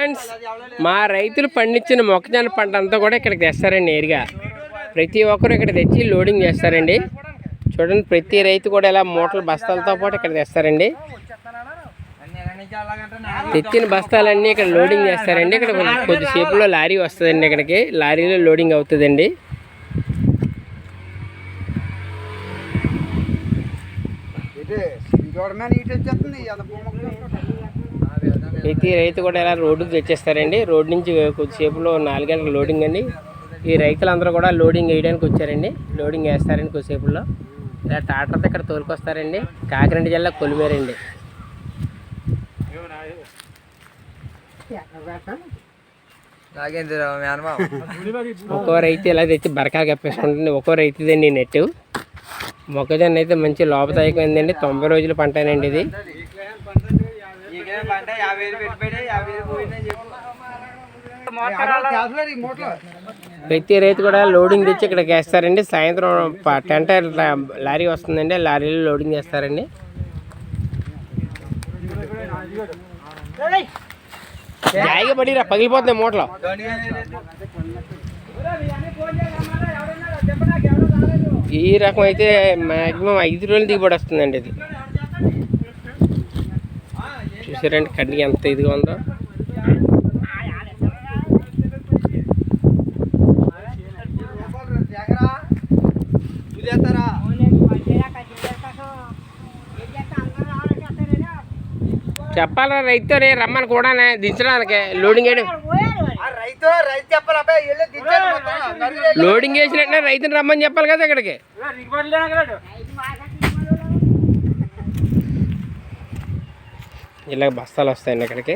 Friends, మా రైతులు పండించిన మొక్కజొన్న పంట అంతా కూడా ఇక్కడికి తెస్తారండి. నేరుగా ప్రతి ఒక్కరు ఇక్కడ తెచ్చి లోడింగ్ చేస్తారండి. చూడండి, ప్రతి రైతు కూడా ఇలా మూటల బస్తాలతో పాటు ఇక్కడ తెస్తారండి. తెచ్చిన బస్తాలన్నీ ఇక్కడ లోడింగ్ చేస్తారండి. ఇక్కడ కొద్దిసేపులో లారీ వస్తుందండి. ఇక్కడికి లారీలో లోడింగ్ అవుతుందండి. ప్రతి రైతు కూడా ఇలా రోడ్డుకు తెచ్చేస్తారండి. రోడ్డు నుంచి కొద్దిసేపులో 4 గంటల లోడింగ్ అండి. ఈ రైతులందరూ కూడా లోడింగ్ వేయడానికి వచ్చారండి. లోడింగ్ వేస్తారండి కొద్దిసేపులో. ఇలా ట్రాక్టర్తో ఇక్కడ తోలుకొస్తారండి. కాకినాడ జిల్లా కొలిమేరండి. ఒక్కో రైతు ఇలా తెచ్చి బరకాలు కప్పేసుకుంటుంది. ఒక్కో రైతుదండి నెట్టు. మొక్కజొన్న అయితే మంచి లోపదాయకమైందండి. 90 రోజుల పంటనండి ఇది. ప్రతి రైతు కూడా లోడింగ్ తెచ్చి ఇక్కడికి వేస్తారండి. సాయంత్రం 10 లారీ వస్తుందండి. లారీలో లోడింగ్ చేస్తారండి. జాయిగా పడిరా, పగిలిపోతుంది మూటలో. ఈ రకం అయితే మ్యాక్సిమం 5 రోజులు దిగుబడి వస్తుందండి. ఇది చూసారండి, కడ్డీ ఎంత ఇదిగా ఉందో. చెప్పాలా రైతు రమ్మని కూడా దించడానికి లోడింగ్ వేయడం. లోడింగ్ వేసినట్టే రైతుని రమ్మని చెప్పాలి కదా ఇక్కడికి. ఇలా బస్తాలు వస్తాయండి ఇక్కడికి.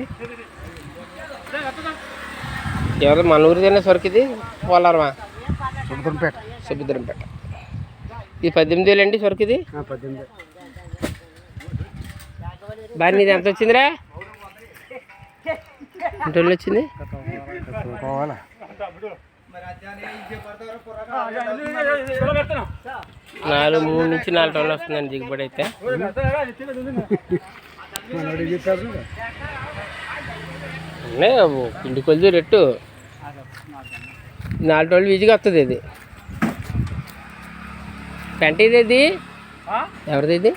ఎవరు మన ఊరిదైనా సరుకుది పోలారమా? సుభద్రంపేట. ఇది 18,000 అండి సరుకుది. బాగా నీది ఎంత వచ్చిందిరా? ఎంత వచ్చింది? 3 నుంచి 4 టన్నులు వస్తుందండి దిగుబడి అయితే. పిండి కొలిది రెట్టు 4 టన్నులు ఈజీగా వస్తుంది. ఇది పెంట ఇది ఎవరిది? ఇది